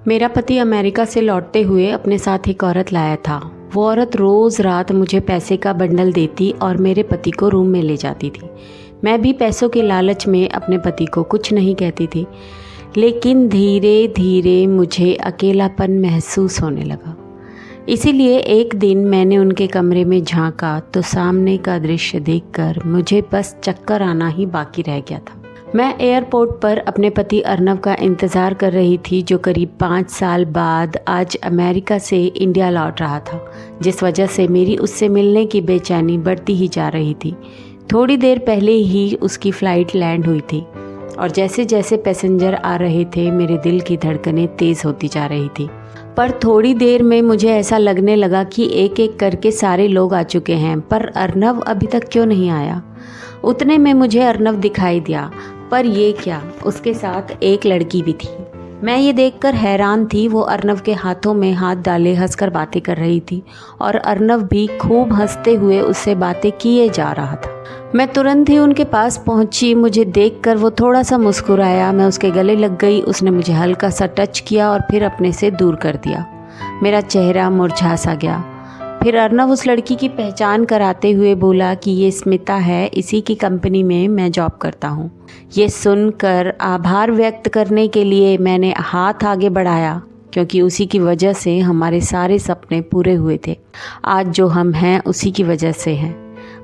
मेरा पति अमेरिका से लौटते हुए अपने साथ एक औरत लाया था। वो औरत रोज़ रात मुझे पैसे का बंडल देती और मेरे पति को रूम में ले जाती थी। मैं भी पैसों के लालच में अपने पति को कुछ नहीं कहती थी, लेकिन धीरे धीरे मुझे अकेलापन महसूस होने लगा। इसीलिए एक दिन मैंने उनके कमरे में झांका तो सामने का दृश्य देखकर मुझे बस चक्कर आना ही बाकी रह गया था। मैं एयरपोर्ट पर अपने पति अर्नव का इंतज़ार कर रही थी, जो करीब 5 साल बाद आज अमेरिका से इंडिया लौट रहा था, जिस वजह से मेरी उससे मिलने की बेचैनी बढ़ती ही जा रही थी। थोड़ी देर पहले ही उसकी फ़्लाइट लैंड हुई थी और जैसे जैसे पैसेंजर आ रहे थे मेरे दिल की धड़कनें तेज़ होती जा रही थी। पर थोड़ी देर में मुझे ऐसा लगने लगा कि एक एक करके सारे लोग आ चुके हैं, पर अर्नव अभी तक क्यों नहीं आया। उतने में मुझे अर्नव दिखाई दिया, पर ये क्या, उसके साथ एक लड़की भी थी। मैं ये देखकर हैरान थी। वो अर्नव के हाथों में हाथ डाले हंसकर बातें कर रही थी और अर्नव भी खूब हंसते हुए उससे बातें किए जा रहा था। मैं तुरंत ही उनके पास पहुंची। मुझे देखकर वो थोड़ा सा मुस्कुराया। मैं उसके गले लग गई। उसने मुझे हल्का सा टच किया और फिर अपने से दूर कर दिया। मेरा चेहरा मुरझा सा गया। फिर अर्नव उस लड़की की पहचान कराते हुए बोला कि ये स्मिता है, इसी की कंपनी में मैं जॉब करता हूँ। ये सुनकर आभार व्यक्त करने के लिए मैंने हाथ आगे बढ़ाया, क्योंकि उसी की वजह से हमारे सारे सपने पूरे हुए थे। आज जो हम हैं उसी की वजह से हैं।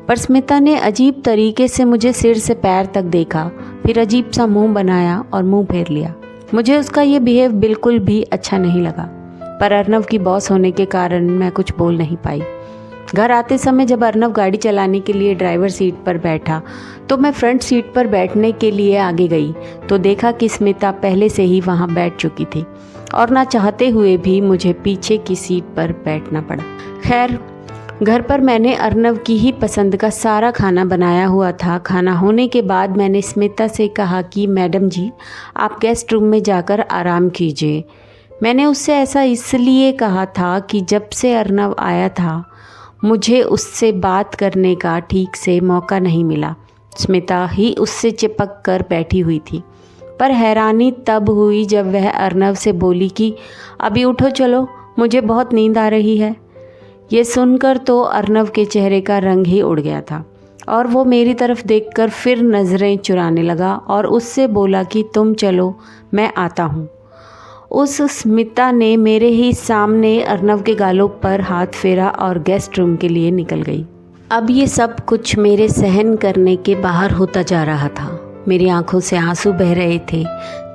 पर स्मिता ने अजीब तरीके से मुझे सिर से पैर तक देखा, फिर अजीब सा मुंह बनाया और मुंह फेर लिया। मुझे उसका ये बिहेव बिल्कुल भी अच्छा नहीं लगा, पर अर्नव की बॉस होने के कारण मैं कुछ बोल नहीं पाई। घर आते समय जब अर्नव गाड़ी चलाने के लिए ड्राइवर सीट पर बैठा तो मैं फ्रंट सीट पर बैठने के लिए आगे गई तो देखा कि स्मिता पहले से ही वहां बैठ चुकी थी और ना चाहते हुए भी मुझे पीछे की सीट पर बैठना पड़ा। खैर, घर पर मैंने अर्नव की ही पसंद का सारा खाना बनाया हुआ था। खाना होने के बाद मैंने स्मिता से कहा कि मैडम जी, आप गेस्ट रूम में जाकर आराम कीजिए। मैंने उससे ऐसा इसलिए कहा था कि जब से अर्नव आया था मुझे उससे बात करने का ठीक से मौका नहीं मिला। स्मिता ही उससे चिपक कर बैठी हुई थी। पर हैरानी तब हुई जब वह अर्नव से बोली कि अभी उठो, चलो, मुझे बहुत नींद आ रही है। ये सुनकर तो अर्नव के चेहरे का रंग ही उड़ गया था और वो मेरी तरफ देखकर फिर नज़रें चुराने लगा और उससे बोला कि तुम चलो, मैं आता हूँ। उस स्मिता ने मेरे ही सामने अर्नव के गालों पर हाथ फेरा और गेस्ट रूम के लिए निकल गई। अब ये सब कुछ मेरे सहन करने के बाहर होता जा रहा था। मेरी आंखों से आंसू बह रहे थे।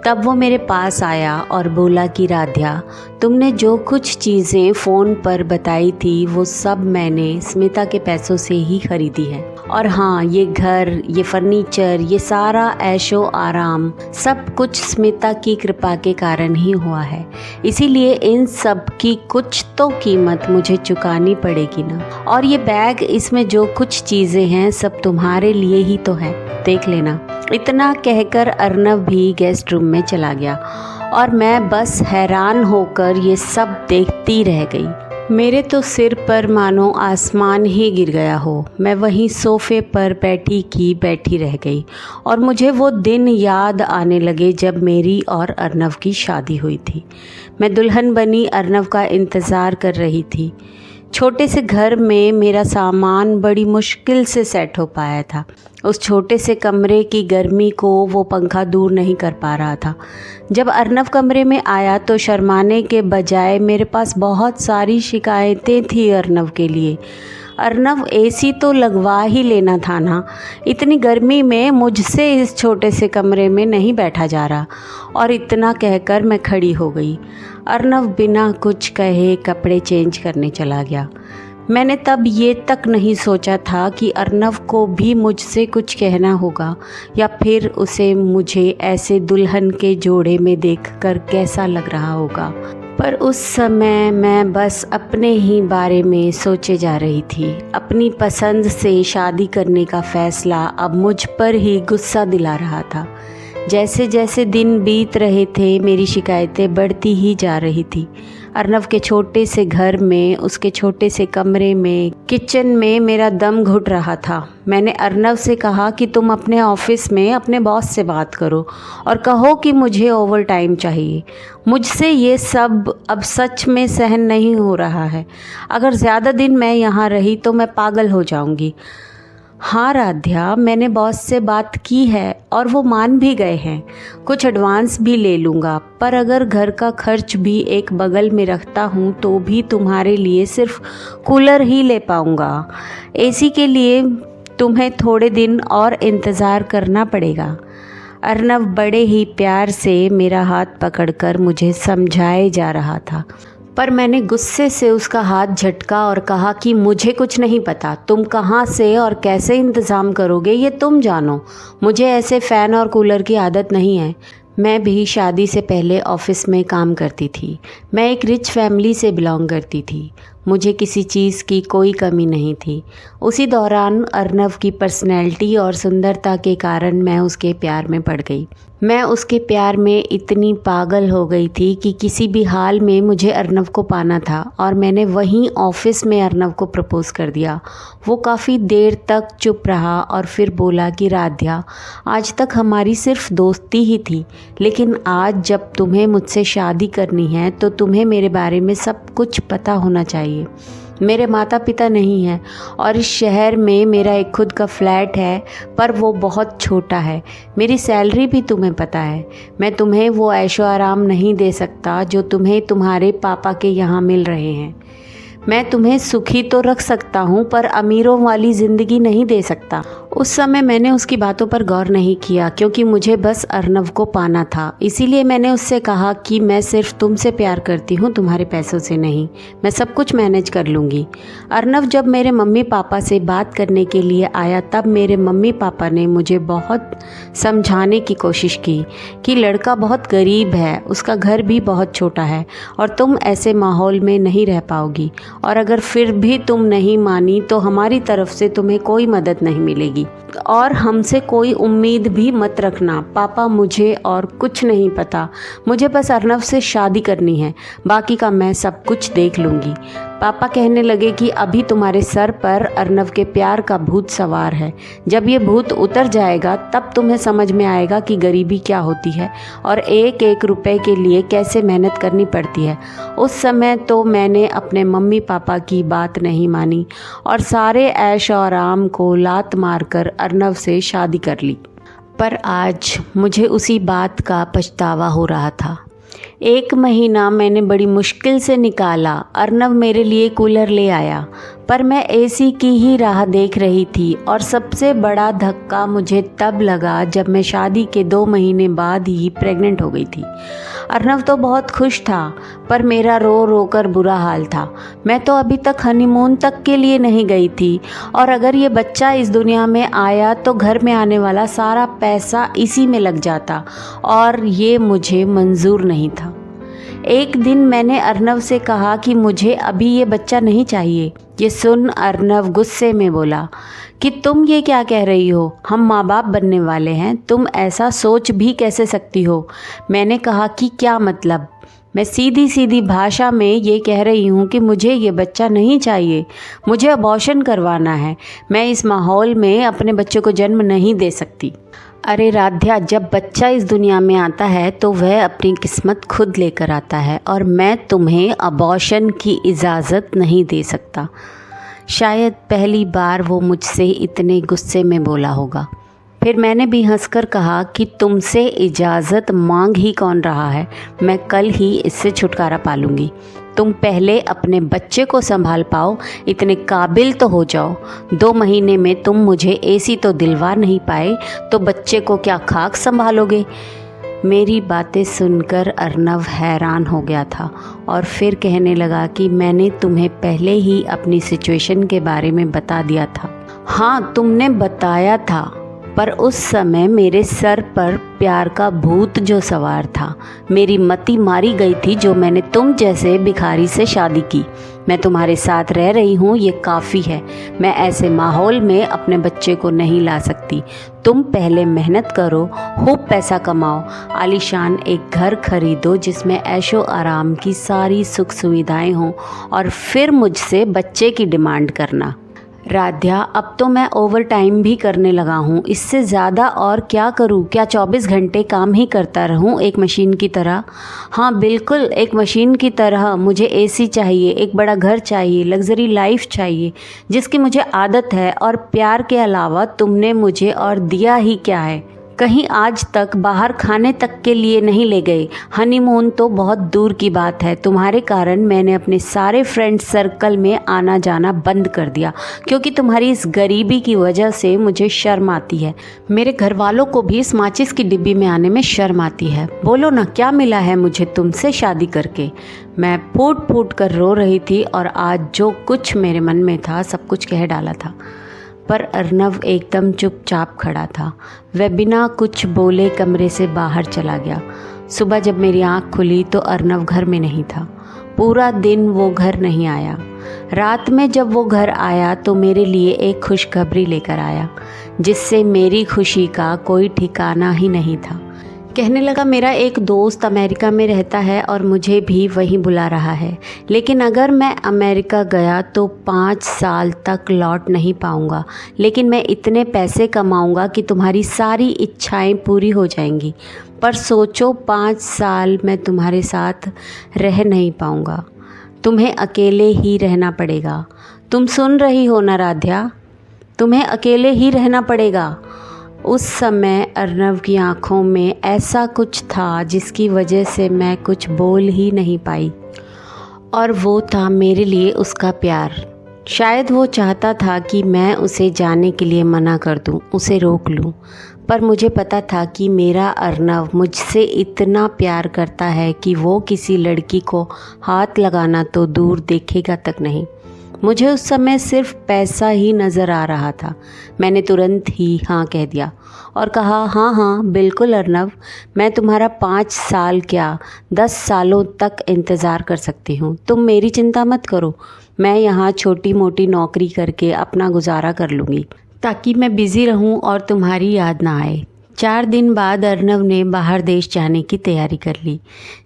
तब वो मेरे पास आया और बोला कि राध्या, तुमने जो कुछ चीज़ें फ़ोन पर बताई थी वो सब मैंने स्मिता के पैसों से ही खरीदी है। और हाँ, ये घर, ये फर्नीचर, ये सारा ऐशो आराम सब कुछ स्मिता की कृपा के कारण ही हुआ है। इसीलिए इन सब की कुछ तो कीमत मुझे चुकानी पड़ेगी ना। और ये बैग, इसमें जो कुछ चीज़ें हैं सब तुम्हारे लिए ही तो है, देख लेना। इतना कहकर अर्नव भी गेस्ट रूम में चला गया और मैं बस हैरान होकर ये सब देखती रह गई। मेरे तो सिर पर मानो आसमान ही गिर गया हो। मैं वहीं सोफे पर बैठी रह गई और मुझे वो दिन याद आने लगे जब मेरी और अर्नव की शादी हुई थी। मैं दुल्हन बनी अर्नव का इंतज़ार कर रही थी। छोटे से घर में मेरा सामान बड़ी मुश्किल से सेट हो पाया था। उस छोटे से कमरे की गर्मी को वो पंखा दूर नहीं कर पा रहा था। जब अर्नव कमरे में आया तो शर्माने के बजाय मेरे पास बहुत सारी शिकायतें थी अर्नव के लिए। अर्नव, एसी तो लगवा ही लेना था ना। इतनी गर्मी में मुझसे इस छोटे से कमरे में नहीं बैठा जा रहा। और इतना कहकर मैं खड़ी हो गई। अर्नव बिना कुछ कहे कपड़े चेंज करने चला गया। मैंने तब ये तक नहीं सोचा था कि अर्नव को भी मुझसे कुछ कहना होगा या फिर उसे मुझे ऐसे दुल्हन के जोड़े में देखकर कैसा लग रहा होगा। पर उस समय मैं बस अपने ही बारे में सोचे जा रही थी। अपनी पसंद से शादी करने का फ़ैसला अब मुझ पर ही गुस्सा दिला रहा था। जैसे जैसे दिन बीत रहे थे मेरी शिकायतें बढ़ती ही जा रही थी। अर्नव के छोटे से घर में, उसके छोटे से कमरे में, किचन में मेरा दम घुट रहा था। मैंने अर्नव से कहा कि तुम अपने ऑफिस में अपने बॉस से बात करो और कहो कि मुझे ओवर टाइम चाहिए। मुझसे ये सब अब सच में सहन नहीं हो रहा है। अगर ज़्यादा दिन मैं यहाँ रही तो मैं पागल हो जाऊँगी। हाँ राध्या, मैंने बॉस से बात की है और वो मान भी गए हैं। कुछ एडवांस भी ले लूँगा, पर अगर घर का खर्च भी एक बगल में रखता हूँ तो भी तुम्हारे लिए सिर्फ कूलर ही ले पाऊँगा। एसी के लिए तुम्हें थोड़े दिन और इंतज़ार करना पड़ेगा। अर्नव बड़े ही प्यार से मेरा हाथ पकड़कर मुझे समझाए जा रहा था, पर मैंने गुस्से से उसका हाथ झटका और कहा कि मुझे कुछ नहीं पता। तुम कहाँ से और कैसे इंतज़ाम करोगे ये तुम जानो। मुझे ऐसे फ़ैन और कूलर की आदत नहीं है। मैं भी शादी से पहले ऑफिस में काम करती थी। मैं एक रिच फैमिली से बिलोंग करती थी। मुझे किसी चीज़ की कोई कमी नहीं थी। उसी दौरान अर्नव की पर्सनैलिटी और सुंदरता के कारण मैं उसके प्यार में पड़ गई। मैं उसके प्यार में इतनी पागल हो गई थी कि किसी भी हाल में मुझे अर्नव को पाना था और मैंने वहीं ऑफिस में अर्नव को प्रपोज़ कर दिया। वो काफ़ी देर तक चुप रहा और फिर बोला कि राध्या, आज तक हमारी सिर्फ दोस्ती ही थी, लेकिन आज जब तुम्हें मुझसे शादी करनी है तो तुम्हें मेरे बारे में सब कुछ पता होना चाहिए। मेरे माता पिता नहीं हैं और इस शहर में मेरा एक खुद का फ्लैट है, पर वो बहुत छोटा है। मेरी सैलरी भी तुम्हें पता है। मैं तुम्हें वो ऐशो आराम नहीं दे सकता जो तुम्हें तुम्हारे पापा के यहाँ मिल रहे हैं। मैं तुम्हें सुखी तो रख सकता हूँ, पर अमीरों वाली ज़िंदगी नहीं दे सकता। उस समय मैंने उसकी बातों पर गौर नहीं किया, क्योंकि मुझे बस अर्नव को पाना था। इसीलिए मैंने उससे कहा कि मैं सिर्फ तुमसे प्यार करती हूँ, तुम्हारे पैसों से नहीं। मैं सब कुछ मैनेज कर लूँगी। अर्नव जब मेरे मम्मी पापा से बात करने के लिए आया, तब मेरे मम्मी पापा ने मुझे बहुत समझाने की कोशिश की कि लड़का बहुत गरीब है, उसका घर भी बहुत छोटा है और तुम ऐसे माहौल में नहीं रह पाओगी, और अगर फिर भी तुम नहीं मानी तो हमारी तरफ से तुम्हें कोई मदद नहीं मिलेगी और हमसे कोई उम्मीद भी मत रखना। पापा, मुझे और कुछ नहीं पता। मुझे बस अर्नव से शादी करनी है, बाकी का मैं सब कुछ देख लूँगी। पापा कहने लगे कि अभी तुम्हारे सर पर अर्नव के प्यार का भूत सवार है। जब ये भूत उतर जाएगा तब तुम्हें समझ में आएगा कि गरीबी क्या होती है और एक एक रुपए के लिए कैसे मेहनत करनी पड़ती है। उस समय तो मैंने अपने मम्मी पापा की बात नहीं मानी और सारे ऐश और आराम को लात मारकर अर्नव से शादी कर ली। पर आज मुझे उसी बात का पछतावा हो रहा था। 1 महीना मैंने बड़ी मुश्किल से निकाला। अर्नव मेरे लिए कूलर ले आया, पर मैं एसी की ही राह देख रही थी और सबसे बड़ा धक्का मुझे तब लगा जब मैं शादी के 2 महीने बाद ही प्रेग्नेंट हो गई थी। अर्नव तो बहुत खुश था, पर मेरा रो रो कर बुरा हाल था। मैं तो अभी तक हनीमून तक के लिए नहीं गई थी और अगर ये बच्चा इस दुनिया में आया तो घर में आने वाला सारा पैसा इसी में लग जाता और ये मुझे मंजूर नहीं था। एक दिन मैंने अर्नव से कहा कि मुझे अभी ये बच्चा नहीं चाहिए। ये सुन अर्नव गुस्से में बोला कि तुम ये क्या कह रही हो, हम माँ बाप बनने वाले हैं, तुम ऐसा सोच भी कैसे सकती हो। मैंने कहा कि क्या मतलब। मैं सीधी सीधी भाषा में ये कह रही हूँ कि मुझे ये बच्चा नहीं चाहिए, मुझे अबॉर्शन करवाना है। मैं इस माहौल में अपने बच्चे को जन्म नहीं दे सकती। अरे राध्या, जब बच्चा इस दुनिया में आता है तो वह अपनी किस्मत खुद लेकर आता है और मैं तुम्हें अबॉर्शन की इजाज़त नहीं दे सकता। शायद पहली बार वो मुझसे इतने गुस्से में बोला होगा। फिर मैंने भी हंसकर कहा कि तुमसे इजाज़त मांग ही कौन रहा है, मैं कल ही इससे छुटकारा पा लूँगी। तुम पहले अपने बच्चे को संभाल पाओ, इतने काबिल तो हो जाओ। 2 महीने में तुम मुझे एसी तो दिलवा नहीं पाए तो बच्चे को क्या खाक संभालोगे। मेरी बातें सुनकर अर्नव हैरान हो गया था और फिर कहने लगा कि मैंने तुम्हें पहले ही अपनी सिचुएशन के बारे में बता दिया था। हाँ, तुमने बताया था, पर उस समय मेरे सर पर प्यार का भूत जो सवार था। मेरी मति मारी गई थी जो मैंने तुम जैसे भिखारी से शादी की। मैं तुम्हारे साथ रह रही हूँ, ये काफ़ी है। मैं ऐसे माहौल में अपने बच्चे को नहीं ला सकती। तुम पहले मेहनत करो, खूब पैसा कमाओ, आलीशान एक घर खरीदो जिसमें ऐशो आराम की सारी सुख सुविधाएं हों, और फिर मुझसे बच्चे की डिमांड करना। राध्या, अब तो मैं ओवर टाइम भी करने लगा हूँ। इससे ज़्यादा और क्या करूँ? क्या 24 घंटे काम ही करता रहूँ एक मशीन की तरह? हाँ बिल्कुल, एक मशीन की तरह। मुझे एसी चाहिए, एक बड़ा घर चाहिए, लग्जरी लाइफ चाहिए जिसकी मुझे आदत है। और प्यार के अलावा तुमने मुझे और दिया ही क्या है? कहीं आज तक बाहर खाने तक के लिए नहीं ले गए। हनीमून तो बहुत दूर की बात है। तुम्हारे कारण मैंने अपने सारे फ्रेंड सर्कल में आना जाना बंद कर दिया, क्योंकि तुम्हारी इस गरीबी की वजह से मुझे शर्म आती है। मेरे घर वालों को भी इस माचिस की डिब्बी में आने में शर्म आती है। बोलो ना, क्या मिला है मुझे तुमसे शादी करके? मैं फूट फूट कर रो रही थी और आज जो कुछ मेरे मन में था सब कुछ कह डाला था। पर अर्नव एकदम चुपचाप खड़ा था। वह बिना कुछ बोले कमरे से बाहर चला गया। सुबह जब मेरी आँख खुली तो अर्नव घर में नहीं था। पूरा दिन वो घर नहीं आया। रात में जब वो घर आया तो मेरे लिए एक खुशखबरी लेकर आया, जिससे मेरी खुशी का कोई ठिकाना ही नहीं था। कहने लगा, मेरा एक दोस्त अमेरिका में रहता है और मुझे भी वहीं बुला रहा है, लेकिन अगर मैं अमेरिका गया तो 5 साल तक लौट नहीं पाऊंगा, लेकिन मैं इतने पैसे कमाऊंगा कि तुम्हारी सारी इच्छाएं पूरी हो जाएंगी। पर सोचो, 5 साल मैं तुम्हारे साथ रह नहीं पाऊंगा। तुम्हें अकेले ही रहना पड़ेगा। तुम सुन रही हो ना राध्या? तुम्हें अकेले ही रहना पड़ेगा। उस समय अर्नव की आंखों में ऐसा कुछ था जिसकी वजह से मैं कुछ बोल ही नहीं पाई, और वो था मेरे लिए उसका प्यार। शायद वो चाहता था कि मैं उसे जाने के लिए मना कर दूं, उसे रोक लूं, पर मुझे पता था कि मेरा अर्नव मुझसे इतना प्यार करता है कि वो किसी लड़की को हाथ लगाना तो दूर देखेगा तक नहीं। मुझे उस समय सिर्फ पैसा ही नज़र आ रहा था। मैंने तुरंत ही हाँ कह दिया और कहा, हाँ हाँ बिल्कुल अर्नव, मैं तुम्हारा 5 साल क्या 10 सालों तक इंतज़ार कर सकती हूँ। तुम मेरी चिंता मत करो, मैं यहाँ छोटी मोटी नौकरी करके अपना गुजारा कर लूँगी, ताकि मैं बिज़ी रहूँ और तुम्हारी याद ना आए। 4 दिन बाद अर्नव ने बाहर देश जाने की तैयारी कर ली।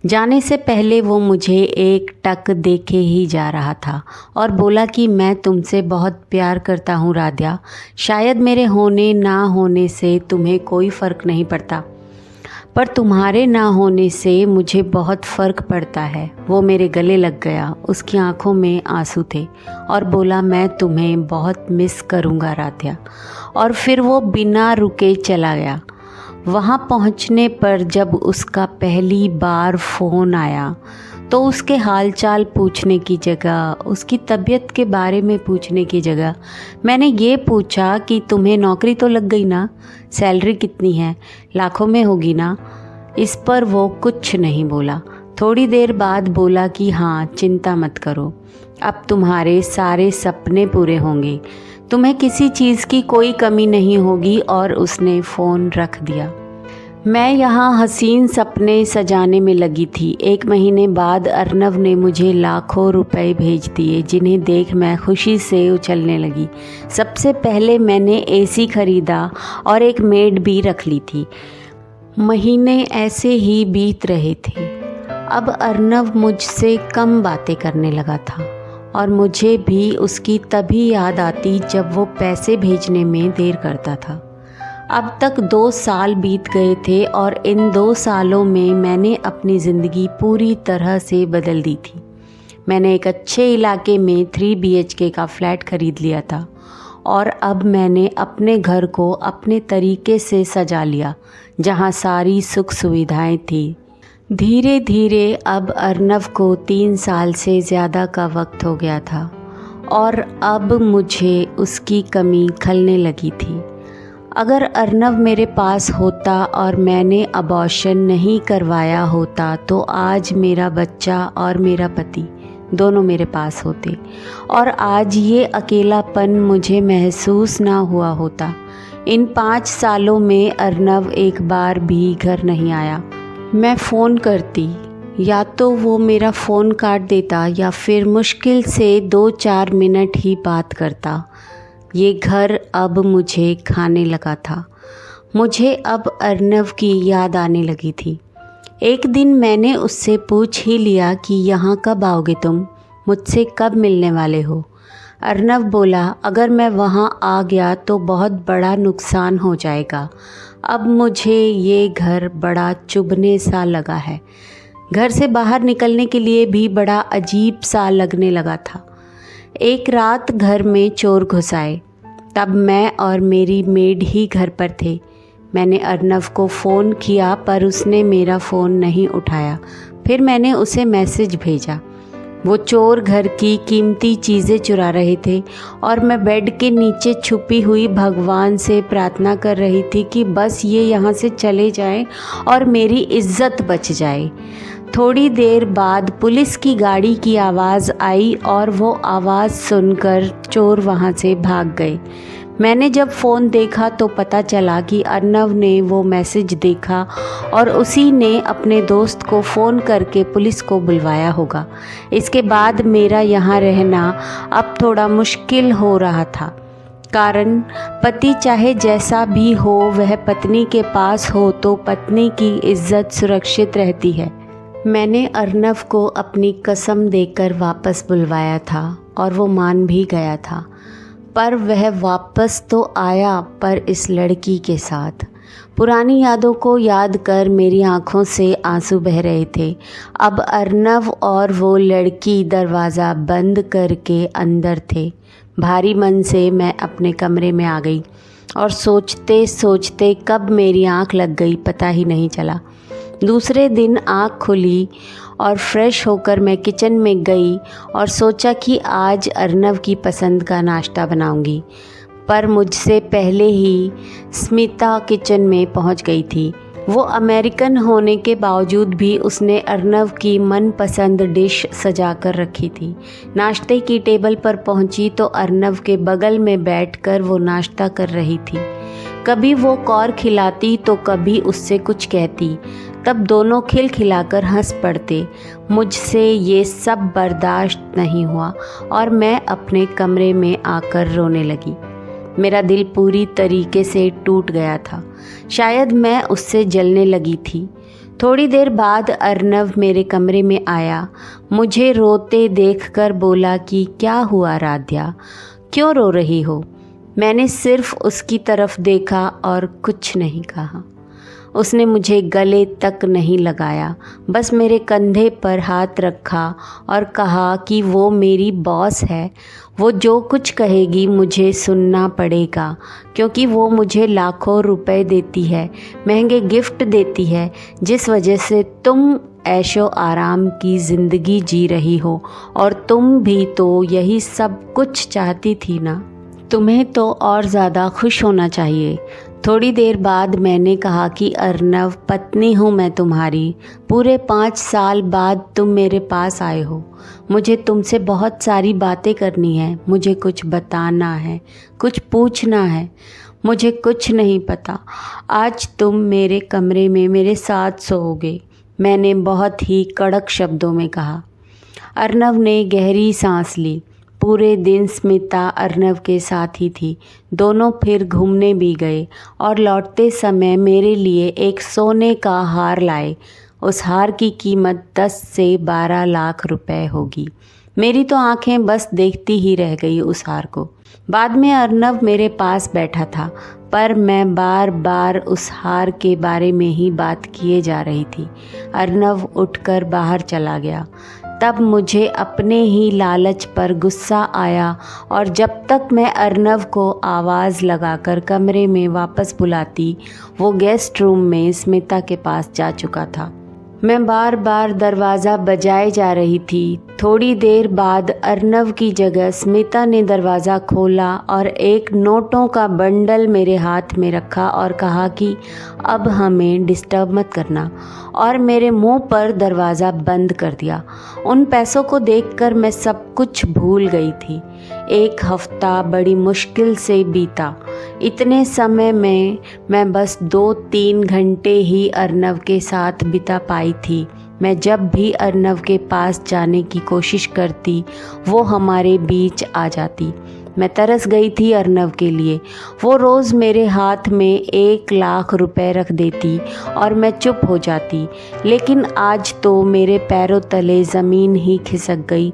जाने से पहले वो मुझे एक टक देखे ही जा रहा था और बोला कि मैं तुमसे बहुत प्यार करता हूँ राध्या। शायद मेरे होने ना होने से तुम्हें कोई फ़र्क नहीं पड़ता, पर तुम्हारे ना होने से मुझे बहुत फ़र्क पड़ता है। वो मेरे गले लग गया। उसकी आंखों में आंसू थे और बोला, मैं तुम्हें बहुत मिस करूँगा राध्या। और फिर वो बिना रुके चला गया। वहाँ पहुँचने पर जब उसका पहली बार फ़ोन आया तो उसके हालचाल पूछने की जगह, उसकी तबीयत के बारे में पूछने की जगह मैंने ये पूछा कि तुम्हें नौकरी तो लग गई ना, सैलरी कितनी है, लाखों में होगी ना। इस पर वो कुछ नहीं बोला। थोड़ी देर बाद बोला कि हाँ, चिंता मत करो, अब तुम्हारे सारे सपने पूरे होंगे, तुम्हें किसी चीज़ की कोई कमी नहीं होगी। और उसने फ़ोन रख दिया। मैं यहाँ हसीन सपने सजाने में लगी थी। 1 महीने बाद अर्नव ने मुझे लाखों रुपए भेज दिए, जिन्हें देख मैं खुशी से उछलने लगी। सबसे पहले मैंने एसी खरीदा और एक मेड भी रख ली थी। महीने ऐसे ही बीत रहे थे। अब अर्नव मुझसे कम बातें करने लगा था और मुझे भी उसकी तभी याद आती जब वो पैसे भेजने में देर करता था। अब तक 2 साल बीत गए थे और इन 2 सालों में मैंने अपनी ज़िंदगी पूरी तरह से बदल दी थी। मैंने एक अच्छे इलाके में 3 BHK का फ्लैट खरीद लिया था और अब मैंने अपने घर को अपने तरीके से सजा लिया, जहाँ सारी सुख सुविधाएं थी। धीरे धीरे अब अर्नव को 3 साल से ज़्यादा का वक्त हो गया था और अब मुझे उसकी कमी खलने लगी थी। अगर अर्नव मेरे पास होता और मैंने अबॉर्शन नहीं करवाया होता तो आज मेरा बच्चा और मेरा पति दोनों मेरे पास होते और आज ये अकेलापन मुझे महसूस ना हुआ होता। इन 5 सालों में अर्नव एक बार भी घर नहीं आया। मैं फ़ोन करती, या तो वो मेरा फ़ोन काट देता या फिर मुश्किल से 2-4 मिनट ही बात करता। ये घर अब मुझे खाने लगा था। मुझे अब अर्नव की याद आने लगी थी। एक दिन मैंने उससे पूछ ही लिया कि यहाँ कब आओगे तुम, मुझसे कब मिलने वाले हो। अर्नव बोला, अगर मैं वहाँ आ गया तो बहुत बड़ा नुकसान हो जाएगा। अब मुझे ये घर बड़ा चुभने सा लगा है। घर से बाहर निकलने के लिए भी बड़ा अजीब सा लगने लगा था। एक रात घर में चोर घुस आए। तब मैं और मेरी मेड ही घर पर थे। मैंने अर्नव को फ़ोन किया पर उसने मेरा फ़ोन नहीं उठाया। फिर मैंने उसे मैसेज भेजा। वो चोर घर की कीमती चीज़ें चुरा रहे थे और मैं बेड के नीचे छुपी हुई भगवान से प्रार्थना कर रही थी कि बस ये यहाँ से चले जाएं और मेरी इज्जत बच जाए। थोड़ी देर बाद पुलिस की गाड़ी की आवाज़ आई और वो आवाज़ सुनकर चोर वहाँ से भाग गए। मैंने जब फ़ोन देखा तो पता चला कि अर्नव ने वो मैसेज देखा और उसी ने अपने दोस्त को फ़ोन करके पुलिस को बुलवाया होगा। इसके बाद मेरा यहाँ रहना अब थोड़ा मुश्किल हो रहा था, कारण पति चाहे जैसा भी हो वह पत्नी के पास हो तो पत्नी की इज्जत सुरक्षित रहती है। मैंने अर्नव को अपनी कसम देकर वापस बुलवाया था और वो मान भी गया था, पर वह वापस तो आया पर इस लड़की के साथ। पुरानी यादों को याद कर मेरी आंखों से आंसू बह रहे थे। अब अर्नव और वो लड़की दरवाज़ा बंद करके अंदर थे। भारी मन से मैं अपने कमरे में आ गई और सोचते सोचते कब मेरी आंख लग गई पता ही नहीं चला। दूसरे दिन आँख खुली और फ्रेश होकर मैं किचन में गई और सोचा कि आज अर्नव की पसंद का नाश्ता बनाऊंगी, पर मुझसे पहले ही स्मिता किचन में पहुंच गई थी। वो अमेरिकन होने के बावजूद भी उसने अर्नव की मनपसंद डिश सजा कर रखी थी। नाश्ते की टेबल पर पहुंची तो अर्नव के बगल में बैठकर वो नाश्ता कर रही थी। कभी वो कौर खिलाती तो कभी उससे कुछ कहती, तब दोनों खिलखिलाकर हंस पड़ते। मुझसे ये सब बर्दाश्त नहीं हुआ और मैं अपने कमरे में आकर रोने लगी। मेरा दिल पूरी तरीके से टूट गया था। शायद मैं उससे जलने लगी थी। थोड़ी देर बाद अर्नव मेरे कमरे में आया। मुझे रोते देखकर बोला कि क्या हुआ राध्या, क्यों रो रही हो? मैंने सिर्फ उसकी तरफ देखा और कुछ नहीं कहा। उसने मुझे गले तक नहीं लगाया, बस मेरे कंधे पर हाथ रखा और कहा कि वो मेरी बॉस है, वो जो कुछ कहेगी मुझे सुनना पड़ेगा, क्योंकि वो मुझे लाखों रुपए देती है, महंगे गिफ्ट देती है, जिस वजह से तुम ऐशो आराम की ज़िंदगी जी रही हो और तुम भी तो यही सब कुछ चाहती थी ना। तुम्हें तो और ज़्यादा खुश होना चाहिए। थोड़ी देर बाद मैंने कहा कि अर्नव, पत्नी हूँ मैं तुम्हारी। पूरे 5 साल बाद तुम मेरे पास आए हो। मुझे तुमसे बहुत सारी बातें करनी है, मुझे कुछ बताना है, कुछ पूछना है। मुझे कुछ नहीं पता। आज तुम मेरे कमरे में मेरे साथ सोओगे, मैंने बहुत ही कड़क शब्दों में कहा। अर्नव ने गहरी सांस ली। पूरे दिन स्मिता अर्नव के साथ ही थी। दोनों फिर घूमने भी गए और लौटते समय मेरे लिए एक सोने का हार लाए। उस हार की कीमत 10 से 12 लाख रुपए होगी। मेरी तो आंखें बस देखती ही रह गई उस हार को। बाद में अर्नव मेरे पास बैठा था, पर मैं बार बार उस हार के बारे में ही बात किए जा रही थी। अर्नव उठकर बाहर चला गया। तब मुझे अपने ही लालच पर गुस्सा आया और जब तक मैं अर्नव को आवाज़ लगाकर कमरे में वापस बुलाती, वो गेस्ट रूम में स्मिता के पास जा चुका था। मैं बार बार दरवाज़ा बजाए जा रही थी। थोड़ी देर बाद अर्नव की जगह स्मिता ने दरवाज़ा खोला और एक नोटों का बंडल मेरे हाथ में रखा और कहा कि अब हमें डिस्टर्ब मत करना और मेरे मुंह पर दरवाज़ा बंद कर दिया। उन पैसों को देखकर मैं सब कुछ भूल गई थी। एक हफ्ता बड़ी मुश्किल से बीता। इतने समय में मैं बस 2-3 घंटे ही अर्नव के साथ बिता पाई थी। मैं जब भी अर्नव के पास जाने की कोशिश करती, वो हमारे बीच आ जाती। मैं तरस गई थी अर्नव के लिए। वो रोज़ मेरे हाथ में 1 लाख रुपए रख देती और मैं चुप हो जाती। लेकिन आज तो मेरे पैरों तले ज़मीन ही खिसक गई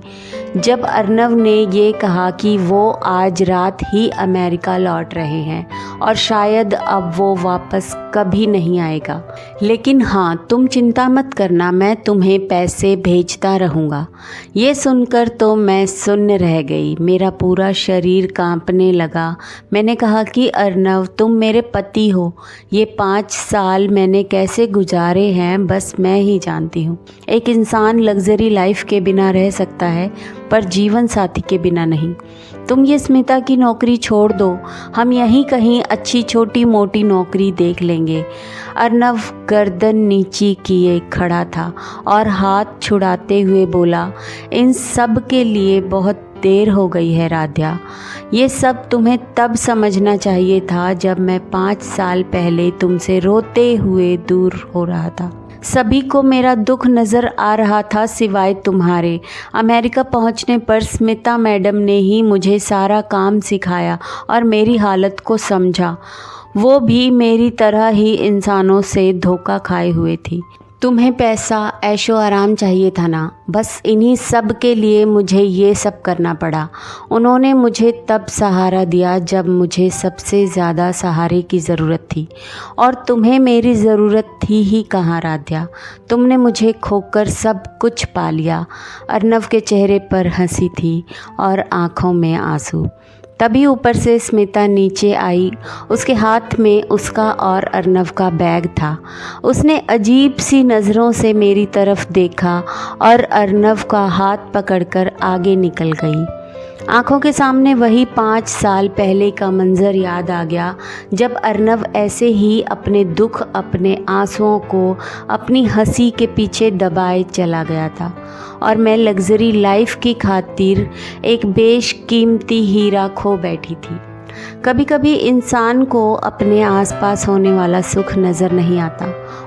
जब अर्नव ने ये कहा कि वो आज रात ही अमेरिका लौट रहे हैं और शायद अब वो वापस कभी नहीं आएगा। लेकिन हाँ, तुम चिंता मत करना, मैं तुम्हें पैसे भेजता रहूँगा। ये सुनकर तो मैं सुन्न रह गई। मेरा पूरा शरीर कांपने लगा। मैंने कहा कि अर्नव, तुम मेरे पति हो। ये 5 साल मैंने कैसे गुजारे हैं बस मैं ही जानती हूँ। एक इंसान लग्जरी लाइफ के बिना रह सकता है पर जीवन साथी के बिना नहीं। तुम ये स्मिता की नौकरी छोड़ दो, हम यहीं कहीं अच्छी छोटी मोटी नौकरी देख लेंगे। अर्नव गर्दन नीची किए खड़ा था और हाथ छुड़ाते हुए बोला, इन सब के लिए बहुत देर हो गई है राध्या। ये सब तुम्हें तब समझना चाहिए था जब मैं 5 साल पहले तुमसे रोते हुए दूर हो रहा था। सभी को मेरा दुख नज़र आ रहा था सिवाय तुम्हारे। अमेरिका पहुंचने पर स्मिता मैडम ने ही मुझे सारा काम सिखाया और मेरी हालत को समझा। वो भी मेरी तरह ही इंसानों से धोखा खाए हुए थी। तुम्हें पैसा, ऐशो आराम चाहिए था ना, बस इन्हीं सब के लिए मुझे ये सब करना पड़ा। उन्होंने मुझे तब सहारा दिया जब मुझे सबसे ज़्यादा सहारे की ज़रूरत थी, और तुम्हें मेरी ज़रूरत थी ही कहाँ राध्या। तुमने मुझे खोकर सब कुछ पा लिया। अर्नव के चेहरे पर हंसी थी और आँखों में आंसू। तभी ऊपर से स्मिता नीचे आई। उसके हाथ में उसका और अर्नव का बैग था। उसने अजीब सी नज़रों से मेरी तरफ देखा और अर्नव का हाथ पकड़कर आगे निकल गई। आंखों के सामने वही 5 साल पहले का मंज़र याद आ गया जब अर्नव ऐसे ही अपने दुख, अपने आंसुओं को अपनी हंसी के पीछे दबाए चला गया था और मैं लग्जरी लाइफ की खातिर एक बेशकीमती हीरा खो बैठी थी। कभी कभी इंसान को अपने आसपास होने वाला सुख नज़र नहीं आता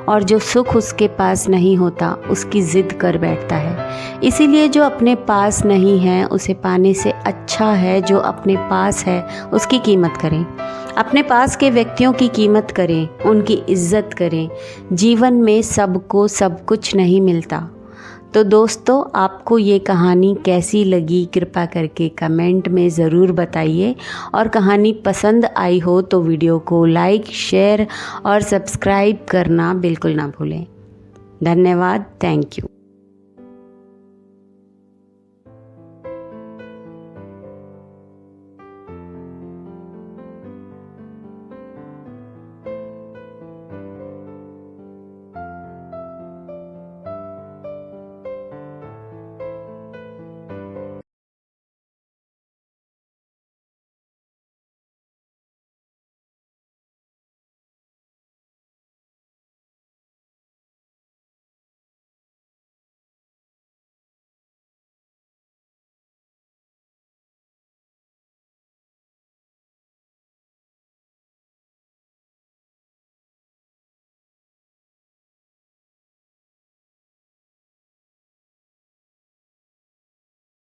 और जो सुख उसके पास नहीं होता उसकी ज़िद कर बैठता है। इसीलिए जो अपने पास नहीं है उसे पाने से अच्छा है जो अपने पास है उसकी कीमत करें। अपने पास के व्यक्तियों की कीमत करें, उनकी इज्जत करें। जीवन में सबको सब कुछ नहीं मिलता। तो दोस्तों, आपको ये कहानी कैसी लगी कृपया करके कमेंट में ज़रूर बताइए, और कहानी पसंद आई हो तो वीडियो को लाइक, शेयर और सब्सक्राइब करना बिल्कुल ना भूलें। धन्यवाद। Thank you.